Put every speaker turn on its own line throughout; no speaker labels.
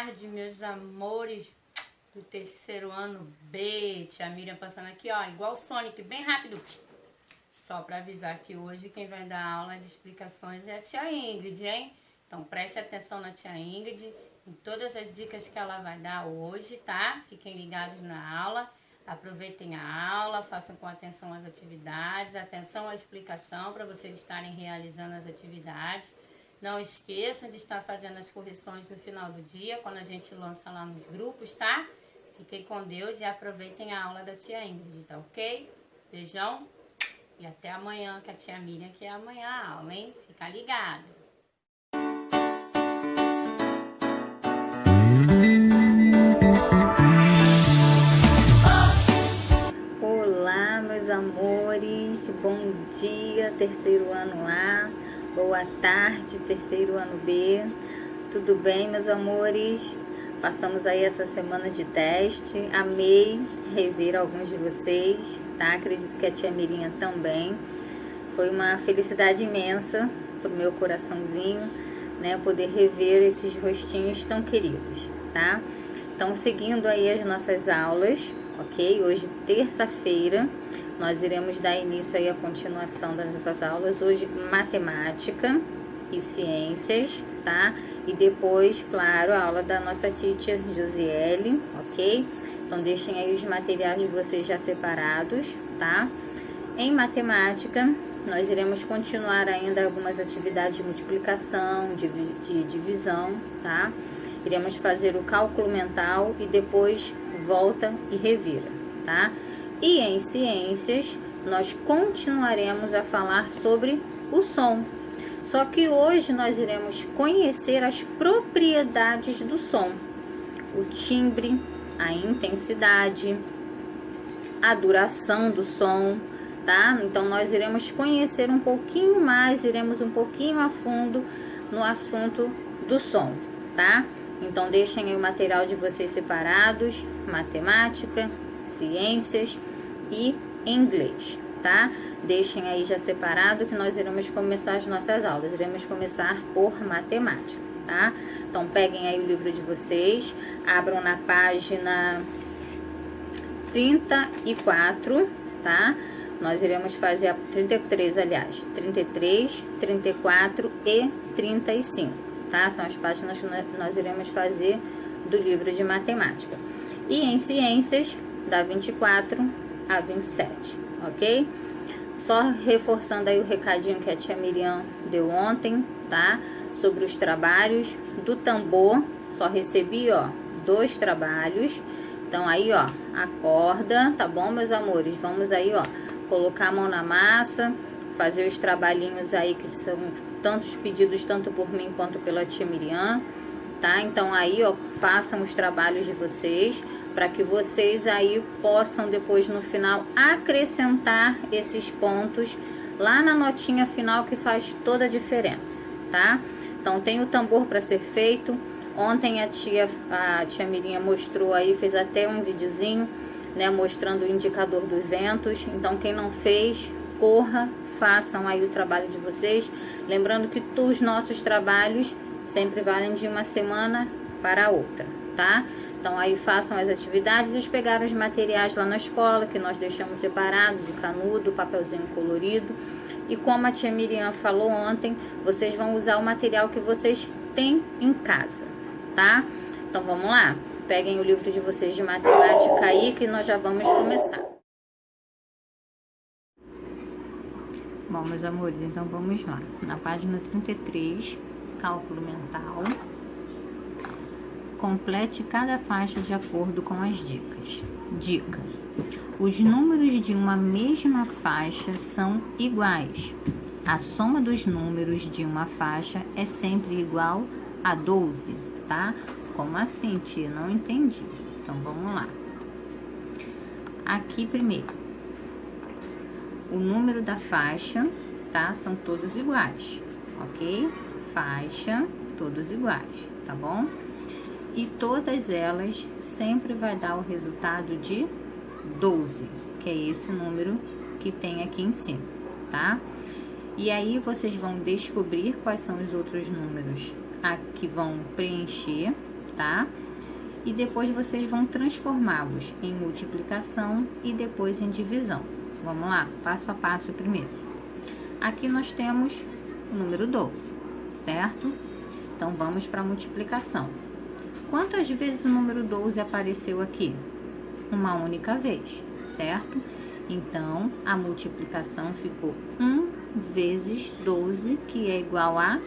tarde, meus amores do terceiro ano B. Tia Miriam passando aqui, ó, igual o Sonic, bem rápido. Só para avisar que hoje quem vai dar aula de explicações é a tia Ingrid, hein? Então preste atenção na tia Ingrid, em todas as dicas que ela vai dar hoje, tá? Fiquem ligados na aula, aproveitem a aula, façam com atenção as atividades, atenção à explicação para vocês estarem realizando as atividades. Não esqueçam de estar fazendo as correções no final do dia, quando a gente lança lá nos grupos, tá? Fiquem com Deus e aproveitem a aula da tia Ingrid, tá ok? Beijão e até amanhã, que a tia Miriam quer amanhã a aula, hein? Fica ligado! Olá, meus amores! Bom dia, terceiro ano A! Boa tarde, terceiro ano B. Tudo bem, meus amores? Passamos aí essa semana de teste. Amei rever alguns de vocês, tá? Acredito que a tia Mirinha também. Foi uma felicidade imensa pro meu coraçãozinho, né? Poder rever esses rostinhos tão queridos, tá? Então, seguindo aí as nossas aulas, ok? Hoje, terça-feira, nós iremos dar início aí à continuação das nossas aulas. Hoje, matemática e ciências, tá? E depois, claro, a aula da nossa teacher Josiele, ok? Então, deixem aí os materiais de vocês já separados, tá? Em matemática, nós iremos continuar ainda algumas atividades de multiplicação, de divisão, tá? Iremos fazer o cálculo mental e depois volta e revira, tá? E em ciências, nós continuaremos a falar sobre o som. Só que hoje nós iremos conhecer as propriedades do som. O timbre, a intensidade, a duração do som, tá? Então nós iremos conhecer um pouquinho mais, iremos um pouquinho a fundo no assunto do som, tá? Então deixem aí o material de vocês separados, matemática, ciências e inglês, tá? Deixem aí já separado que nós iremos começar as nossas aulas. Iremos começar por matemática, tá? Então peguem aí o livro de vocês, abram na página 34, tá? Nós iremos fazer a 33, aliás, 33, 34 e 35, tá? São as páginas que nós iremos fazer do livro de matemática. E em ciências, da 24 a 27, ok? Só reforçando aí o recadinho que a tia Miriam deu ontem, tá? Sobre os trabalhos do tambor, só recebi, ó, 2 trabalhos. Então aí, ó, acorda, tá bom, meus amores? Vamos aí, ó, colocar a mão na massa, fazer os trabalhinhos aí que são tantos pedidos, tanto por mim quanto pela tia Miriam, tá? Então aí, ó, façam os trabalhos de vocês, para que vocês aí possam depois no final acrescentar esses pontos lá na notinha final, que faz toda a diferença, tá? Então tem o tambor para ser feito. Ontem a tia Mirinha mostrou aí, fez até um videozinho, né, mostrando o indicador dos ventos. Então quem não fez, corra, façam aí o trabalho de vocês. Lembrando que os nossos trabalhos sempre valem de uma semana para a outra, tá? Então aí façam as atividades. Eles pegaram os materiais lá na escola, que nós deixamos separados, o canudo, o papelzinho colorido. E como a tia Miriam falou ontem, vocês vão usar o material que vocês têm em casa, tá? Então vamos lá, peguem o livro de vocês de matemática aí, que nós já vamos começar. Bom, meus amores, então vamos lá. Na página 33, cálculo mental. Complete cada faixa de acordo com as dicas. Dica: os números de uma mesma faixa são iguais. A soma dos números de uma faixa é sempre igual a 12, tá? Como assim, tia? Não entendi. Então vamos lá. Aqui primeiro, o número da faixa, tá? São todos iguais, ok? Faixa, todos iguais, tá bom? E todas elas sempre vai dar o resultado de 12, que é esse número que tem aqui em cima, tá? E aí vocês vão descobrir quais são os outros números que vão preencher tá? E depois vocês vão transformá-los em multiplicação e depois em divisão. Vamos lá, passo a passo primeiro. Aqui nós temos o número 12, certo? Então, vamos para a multiplicação. Quantas vezes o número 12 apareceu aqui? Uma única vez, certo? Então, a multiplicação ficou 1 vezes 12, que é igual a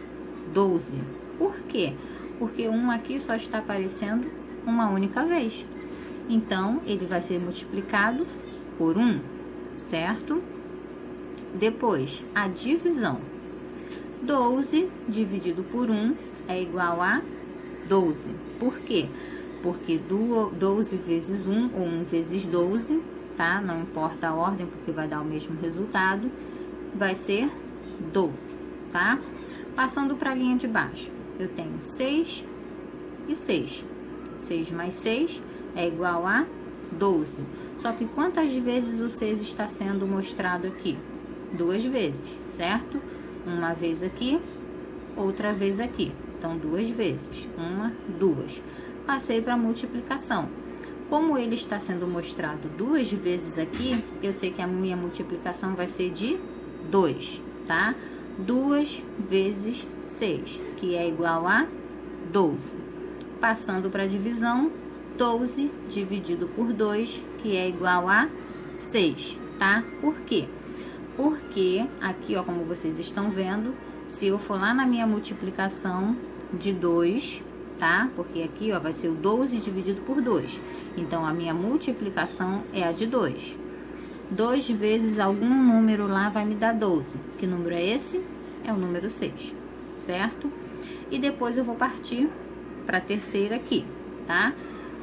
12. Por quê? Porque 1 aqui só está aparecendo uma única vez. Então, ele vai ser multiplicado por 1, certo? Depois, a divisão. 12 dividido por 1 é igual a 12. Por quê? Porque 12 vezes 1 ou 1 vezes 12, tá? Não importa a ordem, porque vai dar o mesmo resultado. Vai ser 12, tá? Passando para a linha de baixo, eu tenho 6 e 6. 6 mais 6 é igual a 12. Só que quantas vezes o 6 está sendo mostrado aqui? 2 vezes, certo? Uma vez aqui, outra vez aqui. Então, 2 vezes. 1, 2. Passei para a multiplicação. Como ele está sendo mostrado 2 vezes aqui, eu sei que a minha multiplicação vai ser de 2, tá? 2 vezes 6, que é igual a 12. Passando para a divisão, 12 dividido por 2, que é igual a 6, tá? Por quê? Porque aqui, ó, como vocês estão vendo, se eu for lá na minha multiplicação de 2, tá? Porque aqui, ó, vai ser o 12 dividido por 2. Então, a minha multiplicação é a de 2. 2 vezes algum número lá vai me dar 12. Que número é esse? É o número 6, certo? E depois eu vou partir para a terceira aqui, tá?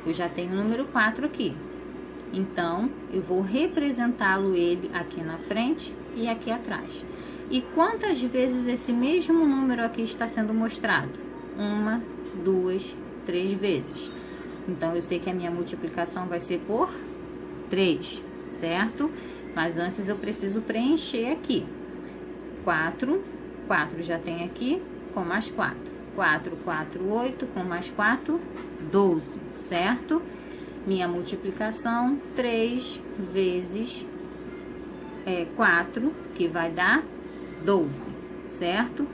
Eu já tenho o número 4 aqui. Então, eu vou representá-lo ele aqui na frente e aqui atrás. E quantas vezes esse mesmo número aqui está sendo mostrado? 1, 2, 3 vezes. Então, eu sei que a minha multiplicação vai ser por 3, certo? Mas antes eu preciso preencher aqui. 4 já tem aqui, com mais 4. 4, 4, 8, com mais 4, 12, certo? Minha multiplicação, 3 vezes 4, que vai dar 12, certo?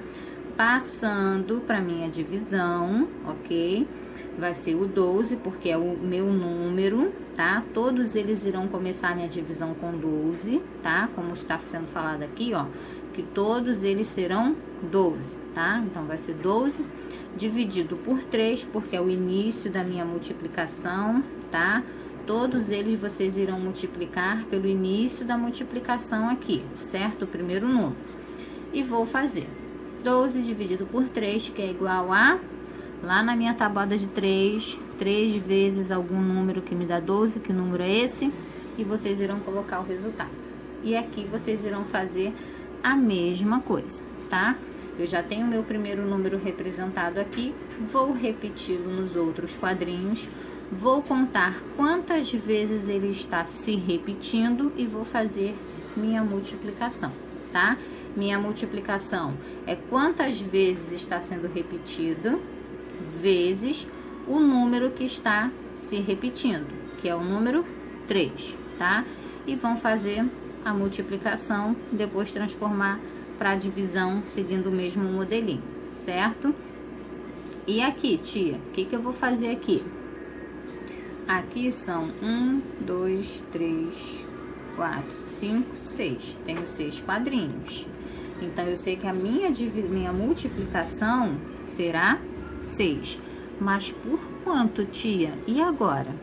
Passando para minha divisão, ok? Vai ser o 12, porque é o meu número, tá? Todos eles irão começar a minha divisão com 12, tá? Como está sendo falado aqui, ó, que todos eles serão 12, tá? Então, vai ser 12 dividido por 3, porque é o início da minha multiplicação, tá? Todos eles vocês irão multiplicar pelo início da multiplicação aqui, certo? O primeiro número. E vou fazer 12 dividido por 3, que é igual a, lá na minha tabuada de 3 vezes algum número que me dá 12, que número é esse? E vocês irão colocar o resultado. E aqui vocês irão fazer a mesma coisa, tá? Eu já tenho meu primeiro número representado aqui, vou repeti-lo nos outros quadrinhos, vou contar quantas vezes ele está se repetindo e vou fazer minha multiplicação, tá? Minha multiplicação é quantas vezes está sendo repetido, vezes o número que está se repetindo, que é o número 3, tá? E vão fazer a multiplicação, depois transformar para a divisão, seguindo o mesmo modelinho, certo? E aqui, tia, o que eu vou fazer aqui? Aqui são 1, 2, 3, 4, 5, 6. Tenho 6 quadrinhos. Então, eu sei que a minha multiplicação será 6. Mas por quanto, tia? E agora?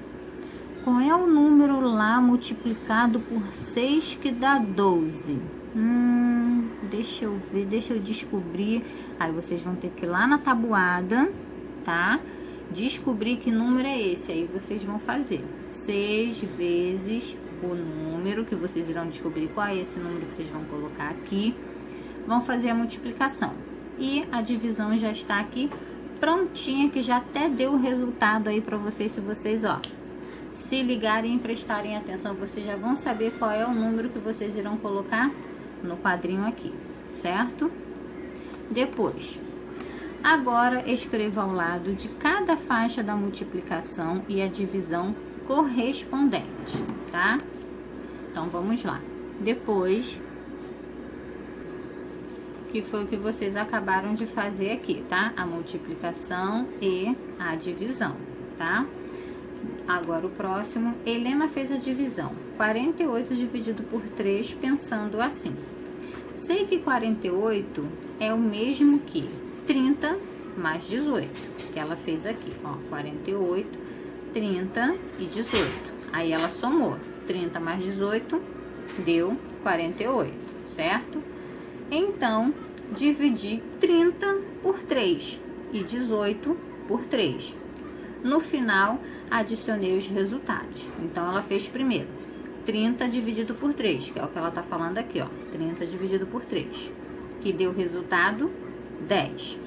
Qual é o número lá multiplicado por 6 que dá 12? Deixa eu ver, deixa eu descobrir. Aí vocês vão ter que ir lá na tabuada, tá? Descobrir que número é esse. Aí vocês vão fazer 6 vezes o número, que vocês irão descobrir qual é esse número que vocês vão colocar aqui. Vão fazer a multiplicação. E a divisão já está aqui prontinha, que já até deu o resultado aí para vocês. Se vocês, ó, se ligarem e prestarem atenção, vocês já vão saber qual é o número que vocês irão colocar no quadrinho aqui, certo? Depois, Agora, escreva ao lado de cada faixa da multiplicação e a divisão correspondente, tá? Então, vamos lá. Depois, que foi o que vocês acabaram de fazer aqui, tá? A multiplicação e a divisão, tá? Agora, o próximo, Helena fez a divisão. 48 dividido por 3, pensando assim. Sei que 48 é o mesmo que 30 mais 18, que ela fez aqui, ó. 48, 30 e 18. Aí, ela somou. 30 mais 18 deu 48, certo? Então, dividi 30 por 3 e 18 por 3. No final, adicionei os resultados. Então, ela fez primeiro 30 dividido por 3, que é o que ela tá falando aqui, ó. 30 dividido por 3, que deu resultado 10.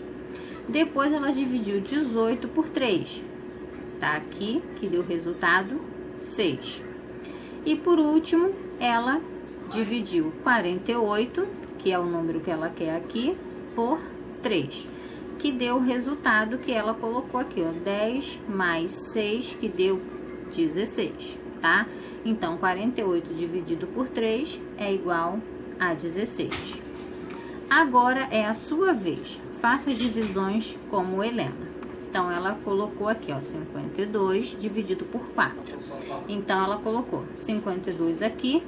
Depois, ela dividiu 18 por 3, tá aqui, que deu resultado 6. E por último, ela dividiu 48, que é o número que ela quer aqui, por 3, que deu o resultado que ela colocou aqui, ó, 10 mais 6, que deu 16, tá? Então, 48 dividido por 3 é igual a 16. Agora é a sua vez. Faça divisões como Helena. Então, ela colocou aqui, ó, 52 dividido por 4. Então, ela colocou 52 aqui,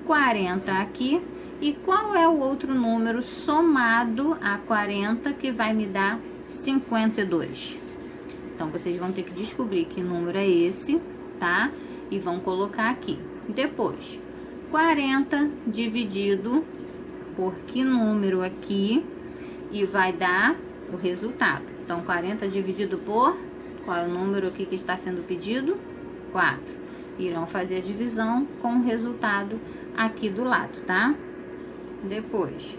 40 aqui. E qual é o outro número somado a 40 que vai me dar 52? Então, vocês vão ter que descobrir que número é esse, tá? E vão colocar aqui. Depois, 40 dividido por que número aqui? E vai dar o resultado. Então, 40 dividido por... Qual é o número aqui que está sendo pedido? 4. Irão fazer a divisão com o resultado aqui do lado, tá? Depois,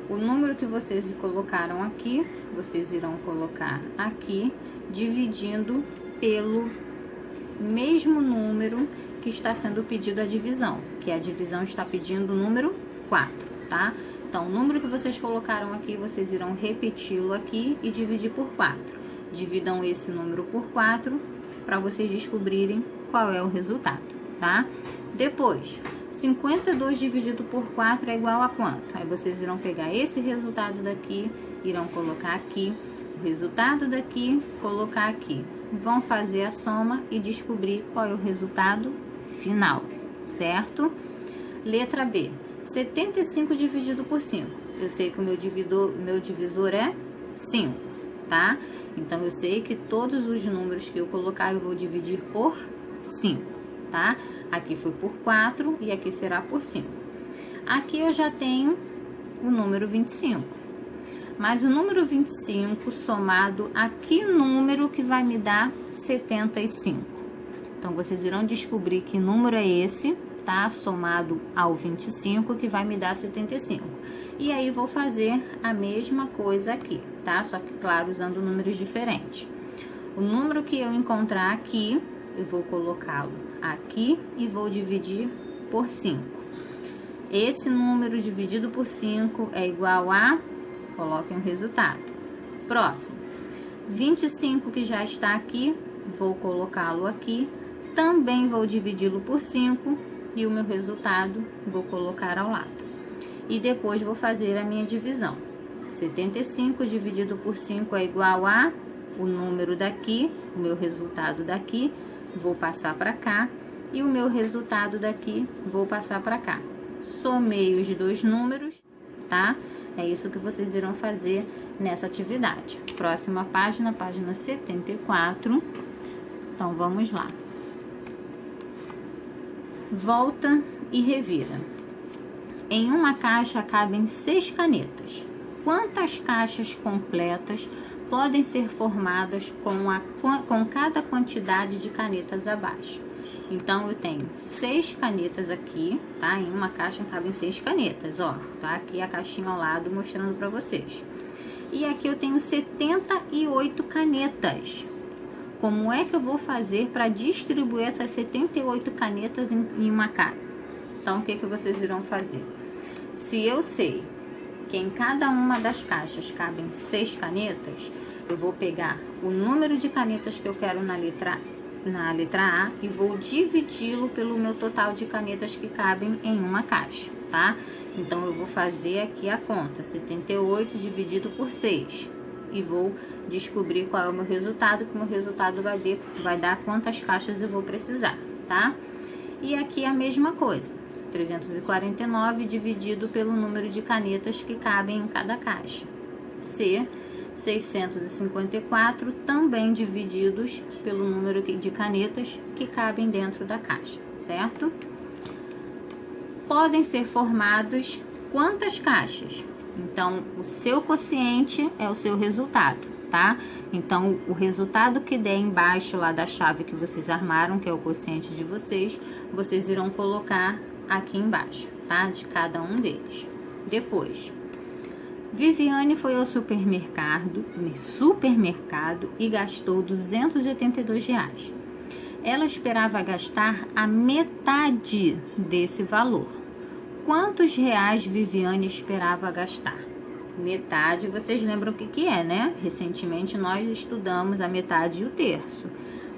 o número que vocês colocaram aqui, vocês irão colocar aqui, dividindo pelo mesmo número que está sendo pedido a divisão, que a divisão está pedindo o número 4, tá? Então, o número que vocês colocaram aqui, vocês irão repeti-lo aqui e dividir por 4. Dividam esse número por 4 para vocês descobrirem qual é o resultado, tá? Depois, 52 dividido por 4 é igual a quanto? Aí vocês irão pegar esse resultado daqui, irão colocar aqui, o resultado daqui, colocar aqui. Vão fazer a soma e descobrir qual é o resultado final, certo? Letra B, 75 dividido por 5. Eu sei que o meu divisor é 5, tá? Então, eu sei que todos os números que eu colocar, eu vou dividir por 5, tá? Aqui foi por 4 e aqui será por 5. Aqui eu já tenho o número 25. Mas o número 25 somado a que número que vai me dar 75? Então, vocês irão descobrir que número é esse, tá? Somado ao 25, que vai me dar 75. E aí, vou fazer a mesma coisa aqui, tá? Só que, claro, usando números diferentes. O número que eu encontrar aqui, eu vou colocá-lo aqui e vou dividir por 5. Esse número dividido por 5 é igual a... Coloquem o resultado. Próximo. 25 que já está aqui, vou colocá-lo aqui. Também vou dividi-lo por 5 e o meu resultado vou colocar ao lado. E depois vou fazer a minha divisão. 75 dividido por 5 é igual a o número daqui, o meu resultado daqui, vou passar para cá. E o meu resultado daqui, vou passar para cá. Somei os dois números, tá? É isso que vocês irão fazer nessa atividade. Próxima página, página 74. Então, vamos lá. Volta e revira. Em uma caixa cabem 6 canetas. Quantas caixas completas podem ser formadas com cada quantidade de canetas abaixo? Então, eu tenho 6 canetas aqui, tá? Em uma caixa cabem 6 canetas, ó. Tá aqui a caixinha ao lado mostrando pra vocês. E aqui eu tenho 78 canetas. Como é que eu vou fazer para distribuir essas 78 canetas em uma caixa? Então, o que vocês irão fazer? Se eu sei porque em cada uma das caixas cabem 6 canetas, eu vou pegar o número de canetas que eu quero na letra A e vou dividi-lo pelo meu total de canetas que cabem em uma caixa, tá? Então, eu vou fazer aqui a conta, 78 dividido por 6. E vou descobrir qual é o meu resultado, que o meu resultado vai dar quantas caixas eu vou precisar, tá? E aqui a mesma coisa, 349 dividido pelo número de canetas que cabem em cada caixa. 654 também divididos pelo número de canetas que cabem dentro da caixa, certo? Podem ser formadas quantas caixas? Então, o seu quociente é o seu resultado, tá? Então, o resultado que der embaixo lá da chave que vocês armaram, que é o quociente de vocês irão colocar aqui embaixo, tá? De cada um deles. Depois, Viviane foi ao supermercado e gastou R$282. Ela esperava gastar a metade desse valor. Quantos reais Viviane esperava gastar? Metade, vocês lembram o que é, né? Recentemente nós estudamos a metade e o terço.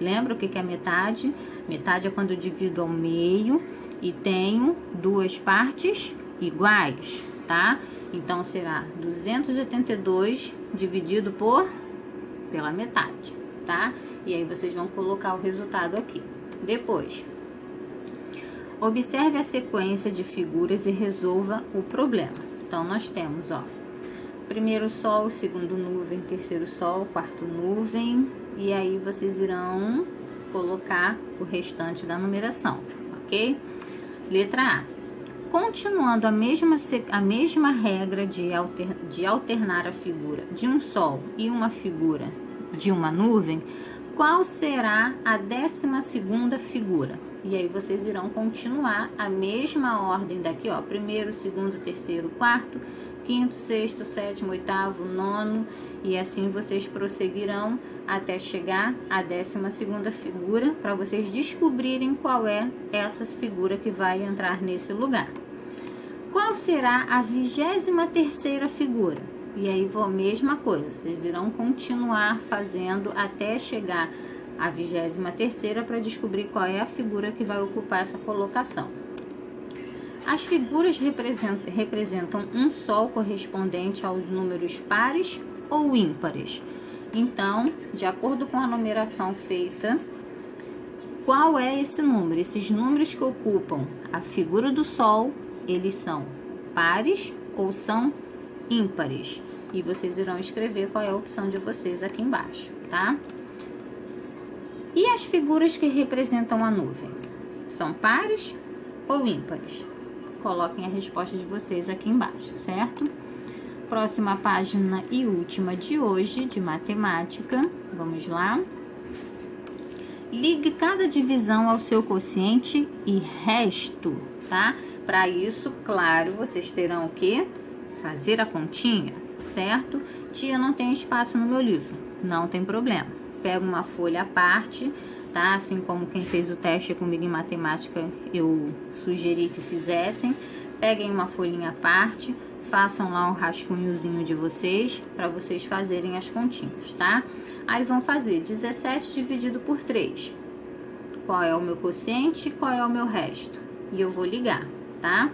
Lembra o que é metade? Metade é quando eu divido ao meio e tenho duas partes iguais, tá? Então, será 282 dividido pela metade, tá? E aí, vocês vão colocar o resultado aqui. Depois, observe a sequência de figuras e resolva o problema. Então, nós temos, ó, primeiro sol, segundo nuvem, terceiro sol, quarto nuvem. E aí, vocês irão colocar o restante da numeração, ok? Letra A. Continuando a mesma regra de alternar a figura de um sol e uma figura de uma nuvem, qual será a 12ª figura? E aí vocês irão continuar a mesma ordem daqui, ó, primeiro, segundo, terceiro, quarto, quinto, sexto, sétimo, oitavo, nono, e assim vocês prosseguirão até chegar à 12ª figura, para vocês descobrirem qual é essa figura que vai entrar nesse lugar. Qual será a 23ª figura? E aí, a mesma coisa, vocês irão continuar fazendo até chegar à 23ª para descobrir qual é a figura que vai ocupar essa colocação. As figuras representam um sol correspondente aos números pares ou ímpares. Então, de acordo com a numeração feita, qual é esse número? Esses números que ocupam a figura do sol, eles são pares ou são ímpares? E vocês irão escrever qual é a opção de vocês aqui embaixo, tá? E as figuras que representam a nuvem? São pares ou ímpares? Coloquem a resposta de vocês aqui embaixo, certo? Próxima página e última de hoje, de matemática. Vamos lá. Ligue cada divisão ao seu quociente e resto, tá? Para isso, claro, vocês terão o quê? Fazer a continha, certo? Tia, não tem espaço no meu livro. Não tem problema. Pega uma folha à parte, tá? Assim como quem fez o teste comigo em matemática, eu sugeri que fizessem. Peguem uma folhinha à parte, façam lá um rascunhozinho de vocês, para vocês fazerem as continhas, tá? Aí vão fazer 17 dividido por 3. Qual é o meu quociente e qual é o meu resto? E eu vou ligar, tá?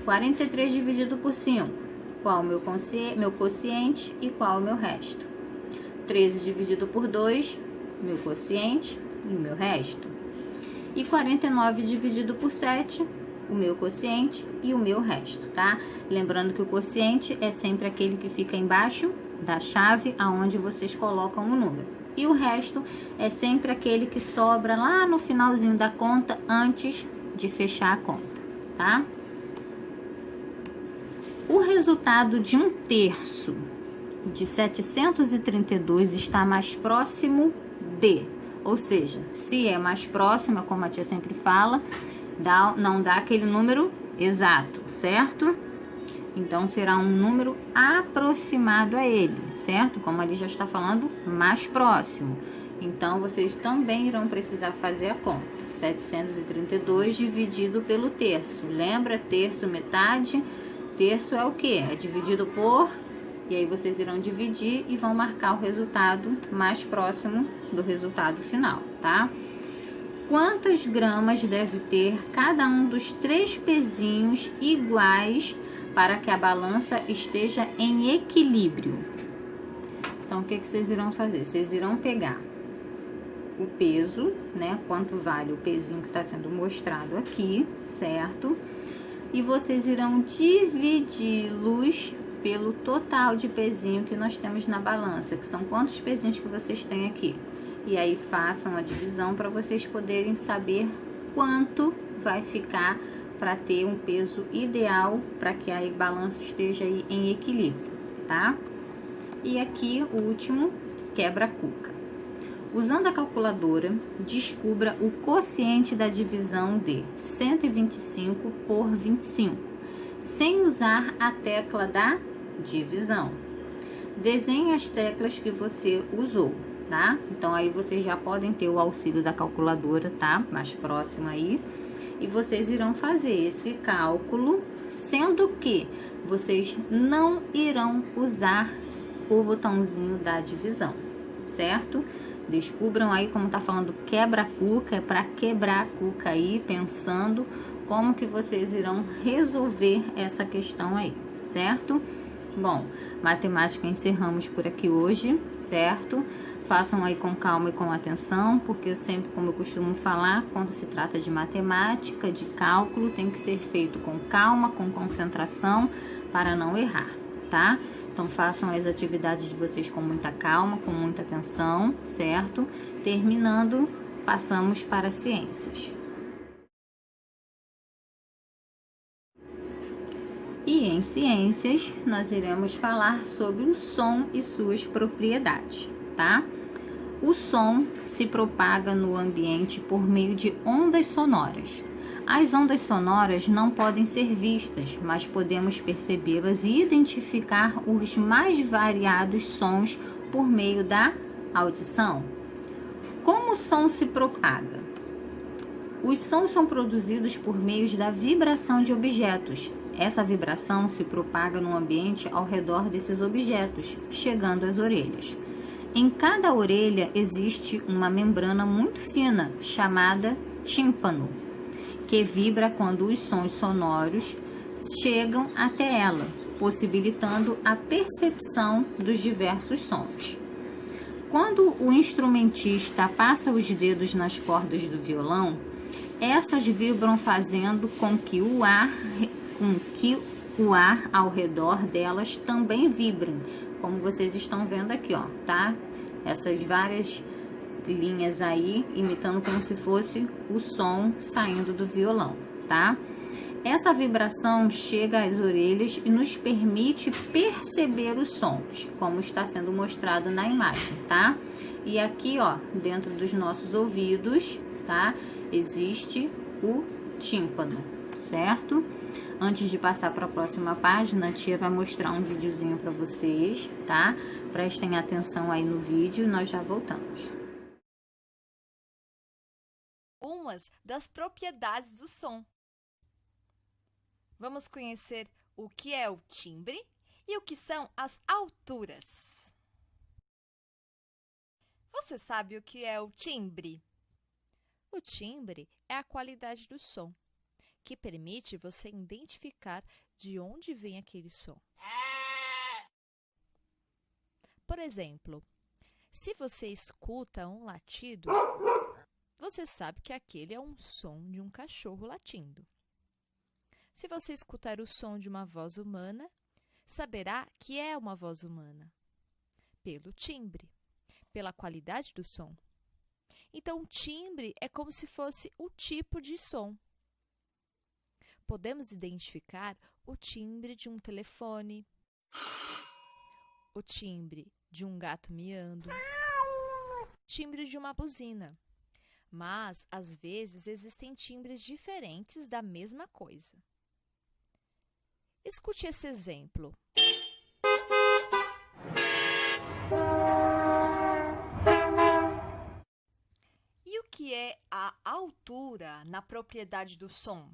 43 dividido por 5. Qual é o meu quociente e qual é o meu resto? 13 dividido por 2, meu quociente e o meu resto. E 49 dividido por 7, o meu quociente e o meu resto, tá? Lembrando que o quociente é sempre aquele que fica embaixo da chave aonde vocês colocam o número. E o resto é sempre aquele que sobra lá no finalzinho da conta antes de fechar a conta, tá? O resultado de 1/3 de 732 está mais próximo de, ou seja, se é mais próximo, como a tia sempre fala, não dá aquele número exato, certo? Então, será um número aproximado a ele, certo? Como ali já está falando, mais próximo. Então, vocês também irão precisar fazer a conta. 732 dividido pelo terço. Lembra? Terço, metade. terço é o que? É dividido por... E aí vocês irão dividir e vão marcar o resultado mais próximo do resultado final, tá? Quantas gramas deve ter cada um dos 3 pezinhos iguais para que a balança esteja em equilíbrio? Então, o que vocês irão fazer? Vocês irão pegar o peso, né? Quanto vale o pezinho que está sendo mostrado aqui, certo? E vocês irão dividi-los pelo total de pezinho que nós temos na balança, que são quantos pezinhos que vocês têm aqui. E aí façam a divisão para vocês poderem saber quanto vai ficar para ter um peso ideal para que a balança esteja aí em equilíbrio, tá? E aqui o último, quebra-cuca. Usando a calculadora, descubra o quociente da divisão de 125 por 25, sem usar a tecla da divisão. Desenhe as teclas que você usou, tá? Então, aí vocês já podem ter o auxílio da calculadora, tá? Mais próxima aí. E vocês irão fazer esse cálculo, sendo que vocês não irão usar o botãozinho da divisão, certo? Descubram aí, como tá falando quebra-cuca, é para quebrar a cuca aí, pensando como que vocês irão resolver essa questão aí, certo? Bom, matemática encerramos por aqui hoje, certo? Façam aí com calma e com atenção, porque eu sempre, como eu costumo falar, quando se trata de matemática, de cálculo, tem que ser feito com calma, com concentração, para não errar, tá? Então, façam as atividades de vocês com muita calma, com muita atenção, certo? Terminando, passamos para as ciências. E em ciências, nós iremos falar sobre o som e suas propriedades, tá? O som se propaga no ambiente por meio de ondas sonoras. As ondas sonoras não podem ser vistas, mas podemos percebê-las e identificar os mais variados sons por meio da audição. Como o som se propaga? Os sons são produzidos por meio da vibração de objetos. Essa vibração se propaga no ambiente ao redor desses objetos, chegando às orelhas. Em cada orelha existe uma membrana muito fina, chamada tímpano, que vibra quando os sons sonoros chegam até ela, possibilitando a percepção dos diversos sons. Quando o instrumentista passa os dedos nas cordas do violão, essas vibram fazendo com que o ar ao redor delas também vibrem, como vocês estão vendo aqui, ó, tá? Essas várias linhas aí, imitando como se fosse o som saindo do violão, tá? Essa vibração chega às orelhas e nos permite perceber os sons, como está sendo mostrado na imagem, tá? E aqui, ó, dentro dos nossos ouvidos, tá? Existe o tímpano, certo? Antes de passar para a próxima página, a tia vai mostrar um videozinho para vocês, tá? Prestem atenção aí no vídeo, nós já voltamos.
Umas das propriedades do som. Vamos conhecer o que é o timbre e o que são as alturas. Você sabe o que é o timbre? O timbre é a qualidade do som, que permite você identificar de onde vem aquele som. Por exemplo, se você escuta um latido, você sabe que aquele é um som de um cachorro latindo. Se você escutar o som de uma voz humana, saberá que é uma voz humana, pelo timbre, pela qualidade do som. Então, o timbre é como se fosse o tipo de som. Podemos identificar o timbre de um telefone, o timbre de um gato miando, o timbre de uma buzina. Mas, às vezes, existem timbres diferentes da mesma coisa. Escute esse exemplo. E o que é a altura na propriedade do som?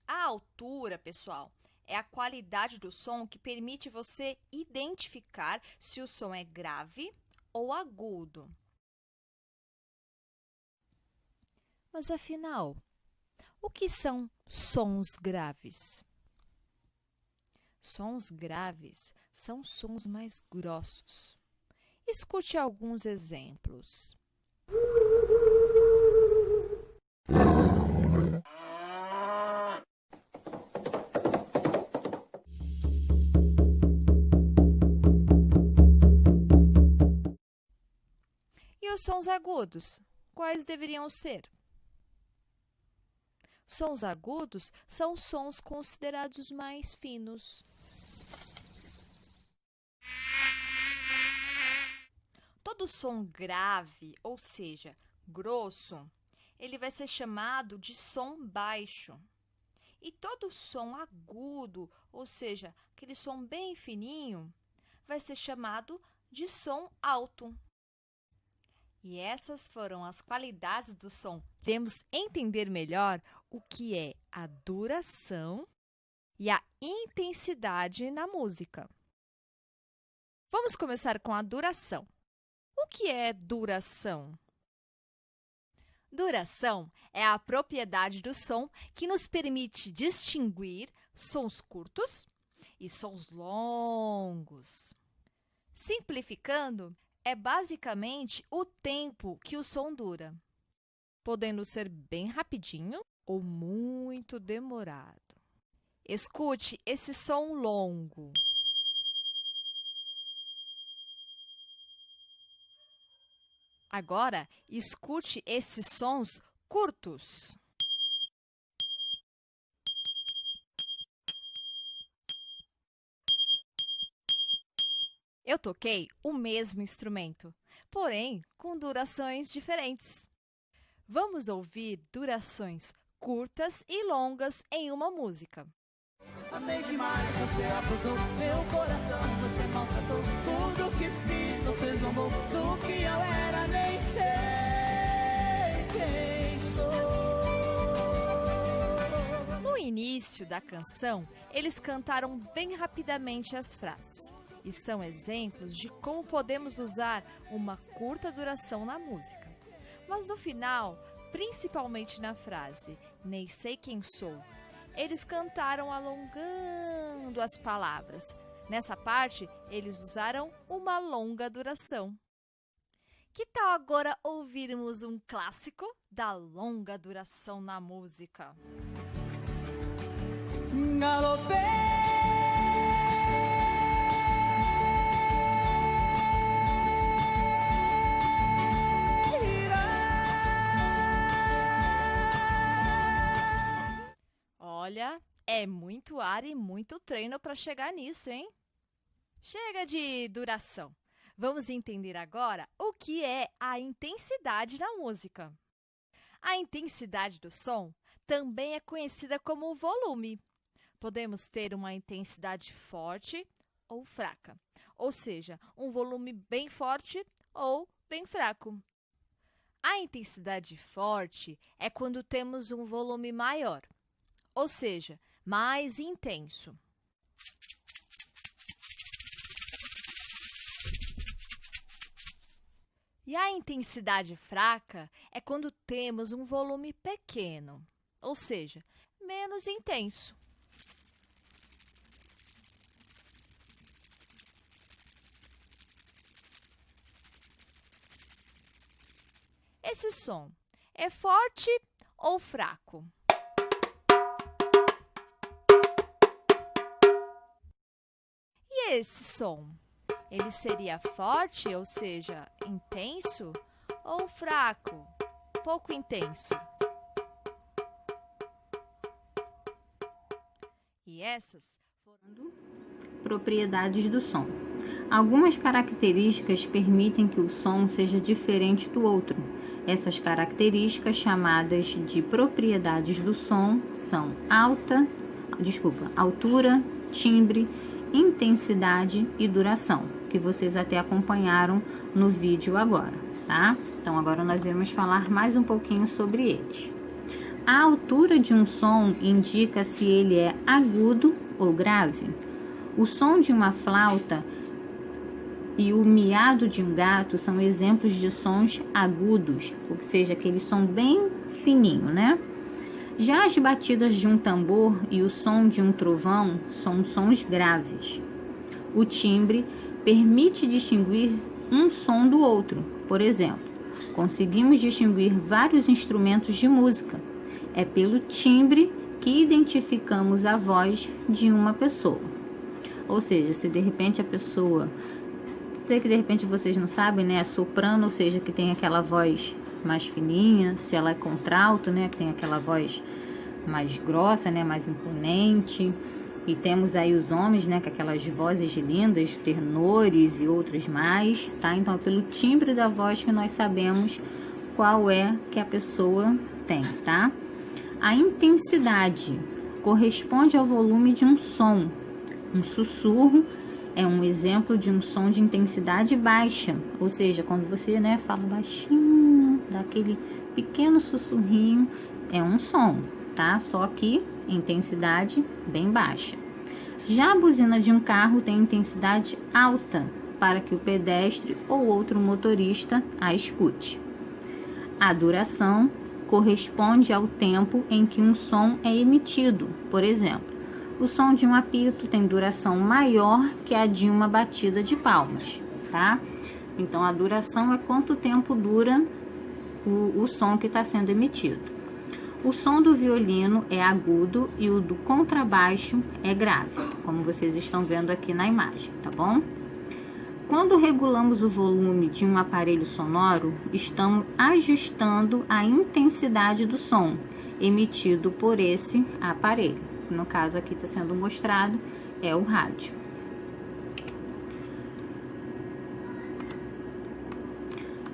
A altura, pessoal, é a qualidade do som que permite você identificar se o som é grave ou agudo. Mas afinal, o que são sons graves? Sons graves são sons mais grossos. Escute alguns exemplos. E os sons agudos, quais deveriam ser? Sons agudos são sons considerados mais finos. Todo som grave, ou seja, grosso, ele vai ser chamado de som baixo. E todo som agudo, ou seja, aquele som bem fininho, vai ser chamado de som alto. E essas foram as qualidades do som. Temos entender melhor o que é a duração e a intensidade na música. Vamos começar com a duração. O que é duração? Duração é a propriedade do som que nos permite distinguir sons curtos e sons longos. Simplificando, é basicamente o tempo que o som dura, podendo ser bem rapidinho ou muito demorado. Escute esse som longo. Agora, escute esses sons curtos. Eu toquei o mesmo instrumento, porém com durações diferentes. Vamos ouvir durações curtas e longas em uma música.
Amei demais, você abusou meu coração, você maltratou tudo que fiz, você zombou do que eu era, nem sei quem sou.
No início da canção, eles cantaram bem rapidamente as frases. E são exemplos de como podemos usar uma curta duração na música. Mas no final, principalmente na frase "nem sei quem sou", eles cantaram alongando as palavras. Nessa parte, eles usaram uma longa duração. Que tal agora ouvirmos um clássico da longa duração na música?
Galopei.
Olha, é muito ar e muito treino para chegar nisso, hein? Chega de duração. Vamos entender agora o que é a intensidade na música. A intensidade do som também é conhecida como volume. Podemos ter uma intensidade forte ou fraca, ou seja, um volume bem forte ou bem fraco. A intensidade forte é quando temos um volume maior, ou seja, mais intenso. E a intensidade fraca é quando temos um volume pequeno, ou seja, menos intenso. Esse som é forte ou fraco? E esse som? Ele seria forte, ou seja, intenso, ou fraco, pouco intenso? E essas foram
propriedades do som. Algumas características permitem que o som seja diferente do outro. Essas características, chamadas de propriedades do som, são altura, timbre, intensidade e duração, que vocês até acompanharam no vídeo agora, tá? Então, agora nós vamos falar mais um pouquinho sobre eles. A altura de um som indica se ele é agudo ou grave? O som de uma flauta e o miado de um gato são exemplos de sons agudos, ou seja, aquele som bem fininho, né? Já as batidas de um tambor e o som de um trovão são sons graves. O timbre permite distinguir um som do outro. Por exemplo, conseguimos distinguir vários instrumentos de música. É pelo timbre que identificamos a voz de uma pessoa. Ou seja, se de repente a pessoa... Sei que de repente vocês não sabem, né? É soprano, ou seja, que tem aquela voz mais fininha. Se ela é contralto, né? Que tem aquela voz mais grossa, né? Mais imponente. E temos aí os homens, né? Com aquelas vozes lindas, tenores e outras mais, tá? Então, é pelo timbre da voz que nós sabemos qual é que a pessoa tem, tá? A intensidade corresponde ao volume de um som. Um sussurro é um exemplo de um som de intensidade baixa, ou seja, quando você, né, fala baixinho, dá aquele pequeno sussurrinho, é um som, tá? Só que intensidade bem baixa. Já a buzina de um carro tem intensidade alta para que o pedestre ou outro motorista a escute. A duração corresponde ao tempo em que um som é emitido. Por exemplo, o som de um apito tem duração maior que a de uma batida de palmas, tá? Então, a duração é quanto tempo dura o som que está sendo emitido. O som do violino é agudo e o do contrabaixo é grave, como vocês estão vendo aqui na imagem, tá bom? Quando regulamos o volume de um aparelho sonoro, estamos ajustando a intensidade do som emitido por esse aparelho. No caso aqui está sendo mostrado, é o rádio.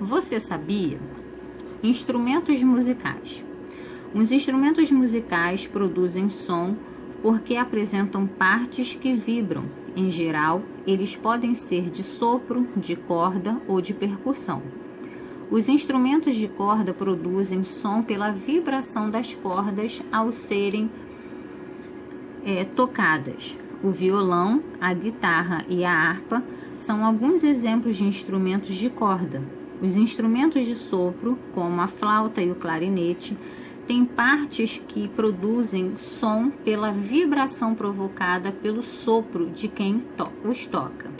Você sabia? Instrumentos musicais. Os instrumentos musicais produzem som porque apresentam partes que vibram. Em geral, eles podem ser de sopro, de corda ou de percussão. Os instrumentos de corda produzem som pela vibração das cordas ao serem tocadas. O violão, a guitarra e a harpa são alguns exemplos de instrumentos de corda. Os instrumentos de sopro, como a flauta e o clarinete, têm partes que produzem som pela vibração provocada pelo sopro de quem os toca.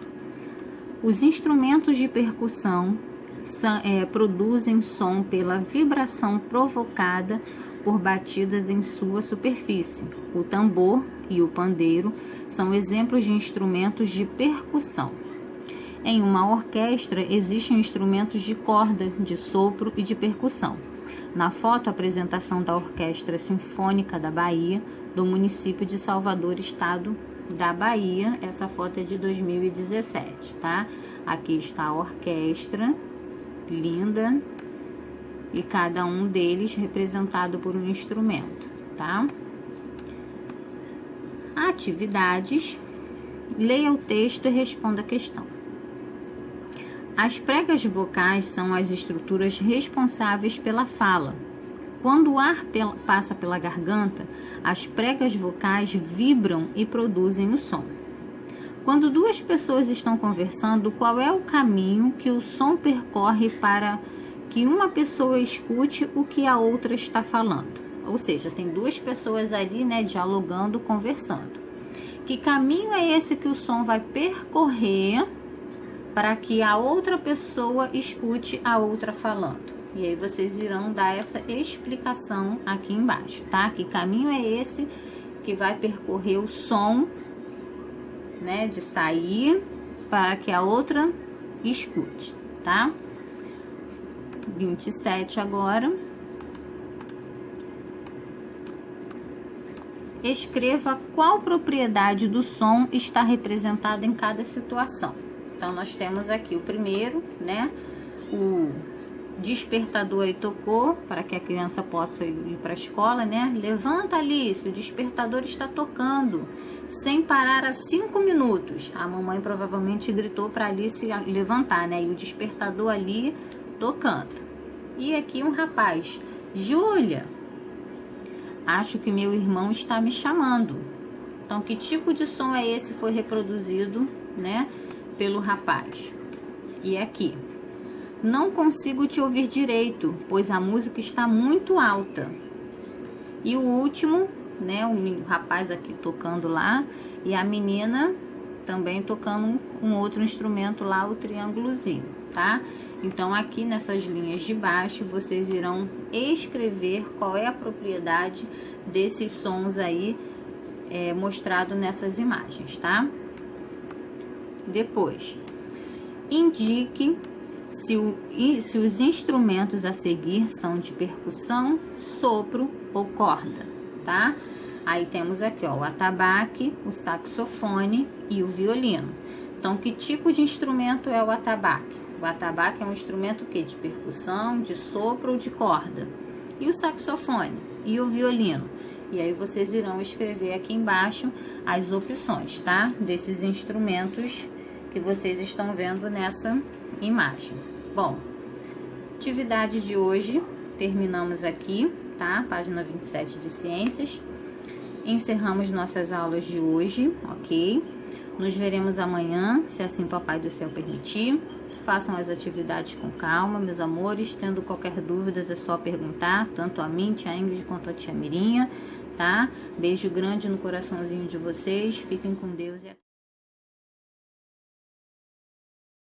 Os instrumentos de percussão produzem som pela vibração provocada por batidas em sua superfície. O tambor e o pandeiro são exemplos de instrumentos de percussão. Em uma orquestra existem instrumentos de corda, de sopro e de percussão. Na foto, a apresentação da Orquestra Sinfônica da Bahia, do município de Salvador, estado da Bahia. Essa foto é de 2017, tá? Aqui está a orquestra, linda, e cada um deles representado por um instrumento, tá? Atividades. Leia o texto e responda a questão. As pregas vocais são as estruturas responsáveis pela fala. Quando o ar passa pela garganta, as pregas vocais vibram e produzem o som. Quando duas pessoas estão conversando, qual é o caminho que o som percorre para que uma pessoa escute o que a outra está falando? Ou seja, tem duas pessoas ali, né, dialogando, conversando. Que caminho é esse que o som vai percorrer para que a outra pessoa escute a outra falando? E aí vocês irão dar essa explicação aqui embaixo, tá? Que caminho é esse que vai percorrer o som, né, de sair para que a outra escute, tá? 27 agora. Escreva qual propriedade do som está representada em cada situação. Então, nós temos aqui o primeiro, né? O despertador aí tocou para que a criança possa ir para a escola, né? Levanta, Alice, o despertador está tocando, sem parar há 5 minutos. A mamãe provavelmente gritou para Alice levantar, né? E o despertador ali tocando. E aqui um rapaz, Júlia, acho que meu irmão está me chamando. Então, que tipo de som é esse que foi reproduzido, né, pelo rapaz? E aqui, não consigo te ouvir direito, pois a música está muito alta. E o último, né, o rapaz aqui tocando lá e a menina também tocando um outro instrumento lá, o triângulozinho, tá? Então, aqui nessas linhas de baixo, vocês irão escrever qual é a propriedade desses sons aí mostrado nessas imagens, tá? Depois, indique se os instrumentos a seguir são de percussão, sopro ou corda, tá? Aí temos aqui, ó, o atabaque, o saxofone e o violino. Então, que tipo de instrumento é o atabaque? O atabaque é um instrumento que de percussão, de sopro ou de corda. E o saxofone e o violino? E aí vocês irão escrever aqui embaixo as opções, tá? Desses instrumentos que vocês estão vendo nessa imagem. Bom, atividade de hoje, terminamos aqui, tá? Página 27 de Ciências. Encerramos nossas aulas de hoje, ok? Nos veremos amanhã, se assim Papai do Céu permitir. Façam as atividades com calma, meus amores. Tendo qualquer dúvida, é só perguntar, tanto a mim, tia Ingrid, quanto a tia Mirinha, tá? Beijo grande no coraçãozinho de vocês. Fiquem com Deus e até.